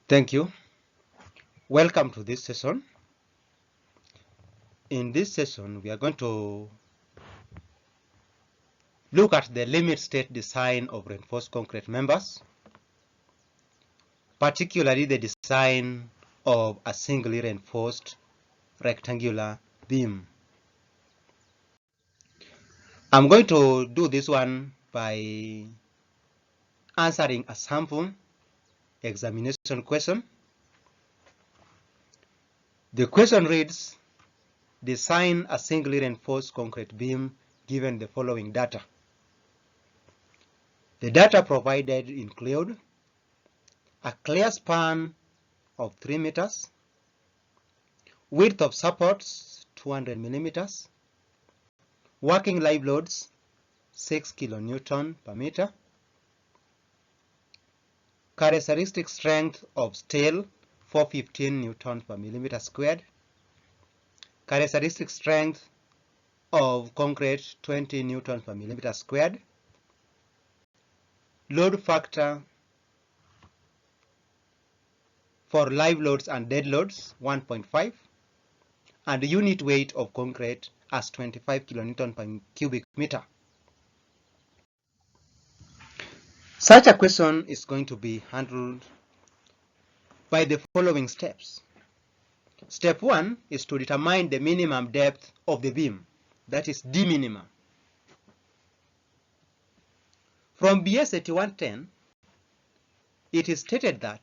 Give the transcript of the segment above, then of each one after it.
Thank you. Welcome to this session. In this session, we are going to look at the limit state design of reinforced concrete members, particularly the design of a singly reinforced rectangular beam. I'm going to do this one by answering a sample examination question. The question reads, design a singly reinforced concrete beam given the following data. The data provided include a clear span of 3 meters, width of supports 200 millimeters, working live loads 6 kilonewton per meter, characteristic strength of steel 415 newton per millimeter squared, characteristic strength of concrete 20 newton per millimeter squared, load factor for live loads and dead loads 1.5, and the unit weight of concrete as 25 kilonewton per cubic meter. Such a question is going to be handled by the following steps. Step 1 is to determine the minimum depth of the beam, that is D minimum. From BS 8110, it is stated that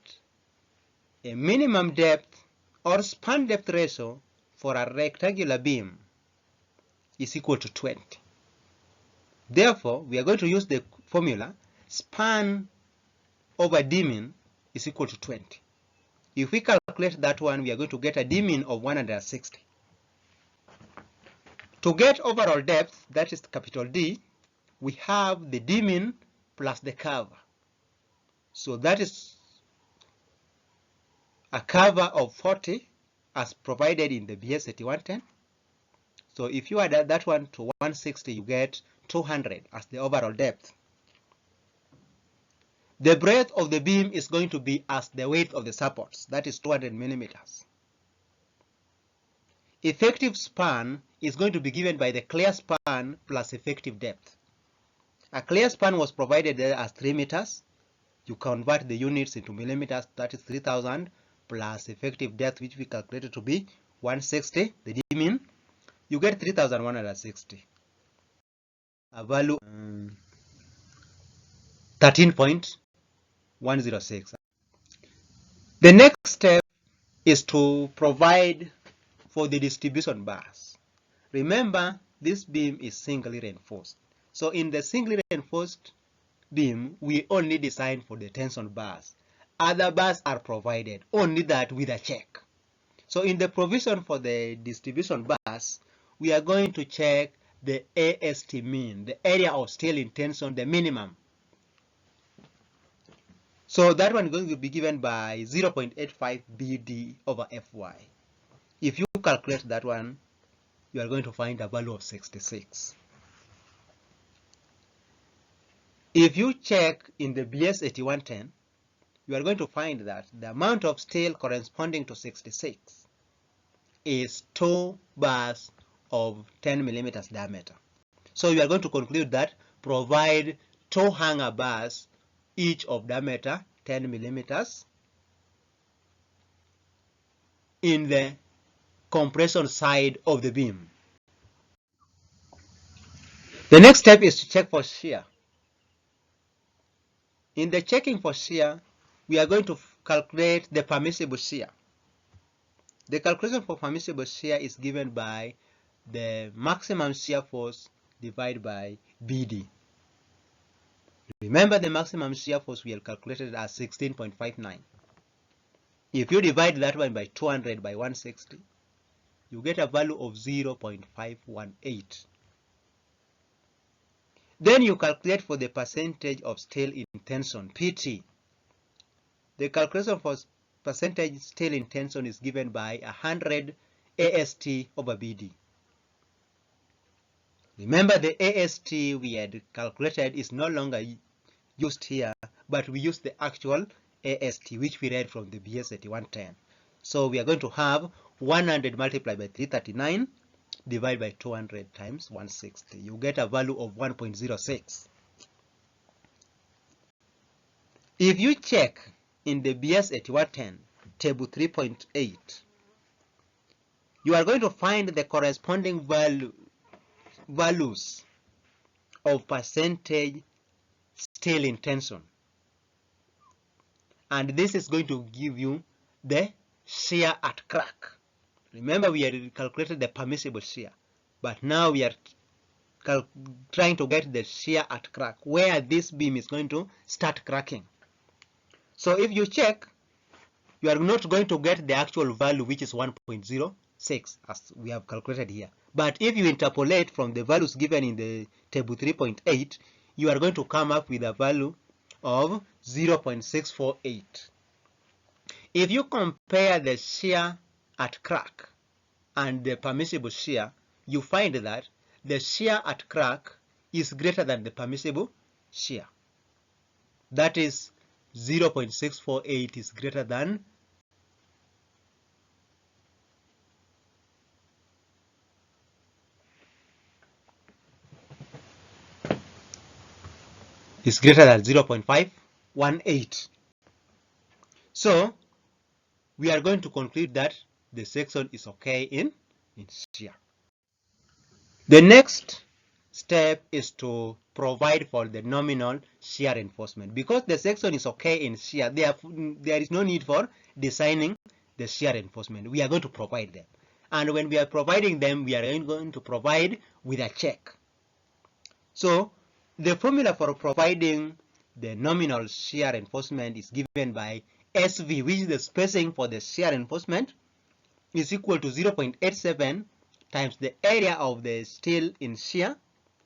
a minimum depth or span depth ratio for a rectangular beam is equal to 20. Therefore, we are going to use the formula span over D min is equal to 20. If we calculate that one, we are going to get a D min of 160. To get overall depth, that is capital D, we have the D min plus the cover. So that is a cover of 40 as provided in the BS 8110. So if you add that one to 160, you get 200 as the overall depth. The breadth of the beam is going to be as the weight of the supports, that is 200 millimeters. Effective span is going to be given by the clear span plus effective depth. A clear span was provided there as 3 meters. You convert the units into millimeters, that is 3000, plus effective depth, which we calculated to be 160, the D min. You get 3160. A value 13.106. The next step is to provide for the distribution bars. Remember, this beam is singly reinforced. So in the singly reinforced beam, we only design for the tension bars. Other bars are provided, only that with a check. So in the provision for the distribution bars, we are going to check the AST mean, the area of steel in tension, the minimum. So that one is going to be given by 0.85 BD over FY. If you calculate that one, you are going to find a value of 66. If you check in the BS 8110, you are going to find that the amount of steel corresponding to 66 is 2 bars of 10 millimeters diameter. So you are going to conclude that provide 2 hanger bars, each of diameter 10 millimeters, in the compression side of the beam. The next step is to check for shear. In the checking for shear, we are going to calculate the permissible shear. The calculation for permissible shear is given by the maximum shear force divided by BD. Remember, the maximum shear force we have calculated as 16.59. If you divide that one by 200 by 160, you get a value of 0.518. Then you calculate for the percentage of steel in tension, PT. The calculation for percentage steel in tension is given by 100 AST over BD. Remember, the AST we had calculated is no longer used here, but we use the actual AST, which we read from the BS 8110. So we are going to have 100 multiplied by 339 divided by 200 times 160. You get a value of 1.06. If you check in the BS 8110, table 3.8, you are going to find the corresponding values of percentage steel in tension. And this is going to give you the shear at crack. Remember, we had calculated the permissible shear, but now we are trying to get the shear at crack, where this beam is going to start cracking. So if you check, you are not going to get the actual value, which is 1.06, as we have calculated here. But if you interpolate from the values given in the table 3.8, you are going to come up with a value of 0.648. If you compare the shear at crack and the permissible shear, you find that the shear at crack is greater than the permissible shear. That is 0.648 is greater than is greater than 0.518. So we are going to conclude that the section is okay in shear. The next step is to provide for the nominal shear reinforcement. Because the section is okay in shear, there is no need for designing the shear reinforcement. We are going to provide them. And when we are providing them, we are going to provide with a check. So the formula for providing the nominal shear reinforcement is given by SV, which is the spacing for the shear reinforcement, is equal to 0.87 times the area of the steel in shear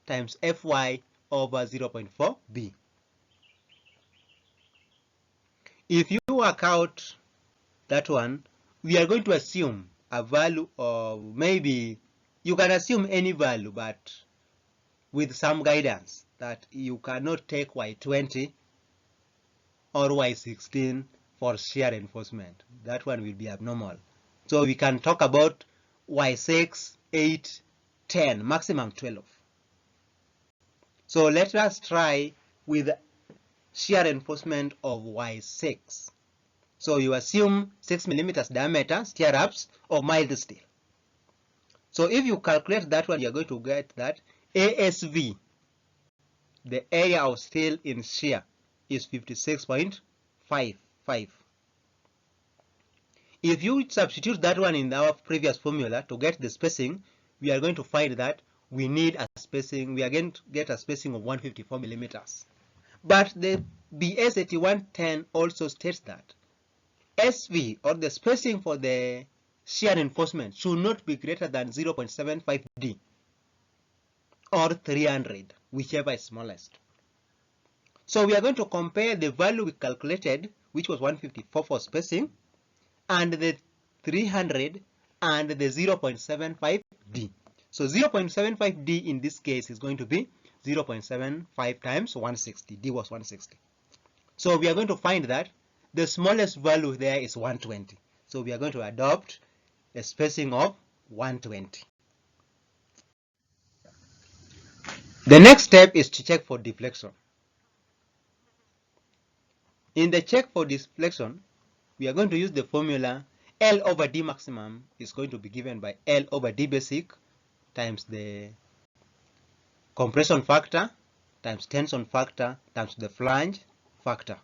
times Fy over 0.4b. If you work out that one, we are going to assume a value of, maybe you can assume any value, but with some guidance that you cannot take Y20 or Y16 for shear reinforcement. That one will be abnormal. So we can talk about Y6, 8, 10, maximum 12. So let us try with shear reinforcement of Y6. So you assume 6 millimeters diameter stirrups of mild steel. So if you calculate that one, you're going to get that ASV, the area of steel in shear, is 56.55. If you substitute that one in our previous formula to get the spacing, we are going to find that we need a spacing, we are going to get a spacing of 154 millimeters. But the BS 8110 also states that SV, or the spacing for the shear reinforcement, should not be greater than 0.75 D or 300, whichever is smallest. So we are going to compare the value we calculated, which was 154 for spacing, and the 300 and the 0.75 D. So 0.75 D in this case is going to be 0.75 times 160. D was 160. So we are going to find that the smallest value there is 120. So we are going to adopt a spacing of 120. The next step is to check for deflection. In the check for deflection, we are going to use the formula L over D maximum is going to be given by L over D basic times the compression factor times tension factor times the flange factor.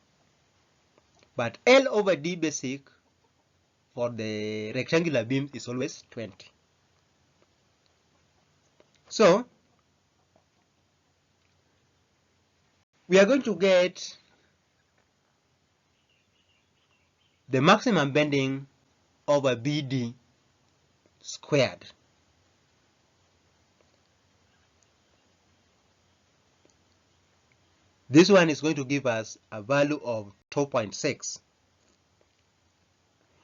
But L over D basic for the rectangular beam is always 20. So we are going to get the maximum bending over BD squared. This one is going to give us a value of 2.6.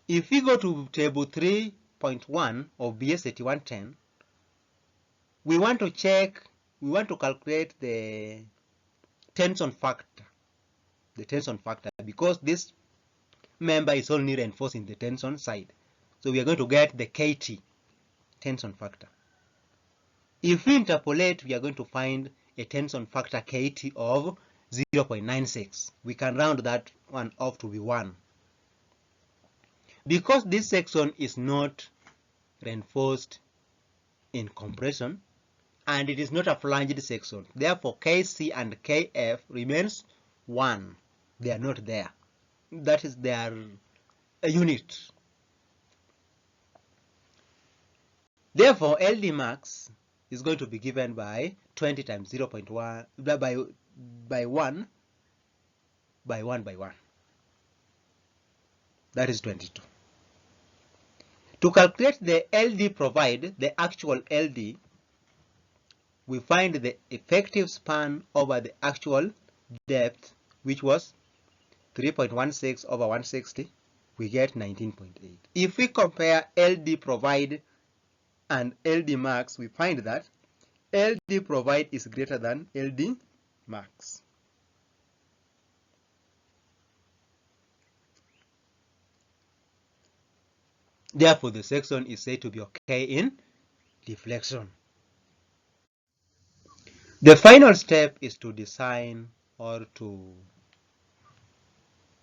If we go to table 3.1 of BS 8110, we want to calculate the tension factor. Because this member is only reinforced in the tension side. So we are going to get the KT, tension factor. If we interpolate, we are going to find a tension factor KT of 0.96. We can round that one off to be 1. Because this section is not reinforced in compression, and it is not a flanged section, therefore KC and KF remains 1. They are not there. That is, they are a unit. Therefore, LD max is going to be given by 20 times 0.1 by 1 by 1 by 1. That is 22. To calculate the LD provide, the actual LD, we find the effective span over the actual depth, which was 3.16 over 160. We get 19.8. If we compare LD provide and LD max, we find that LD provide is greater than LD max. Therefore, the section is said to be okay in deflection. The final step is to design or to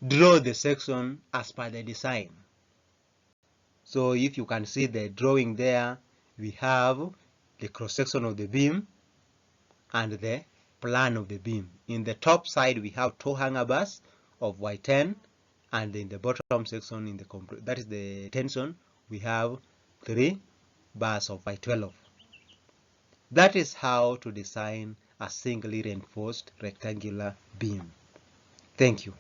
draw the section as per the design. So if you can see the drawing there, we have the cross-section of the beam and the plan of the beam. In the top side, we have 2 hanger bars of Y10, and in the bottom section, in the that is the tension, we have 3 bars of Y12. That is how to design a singly reinforced rectangular beam. Thank you.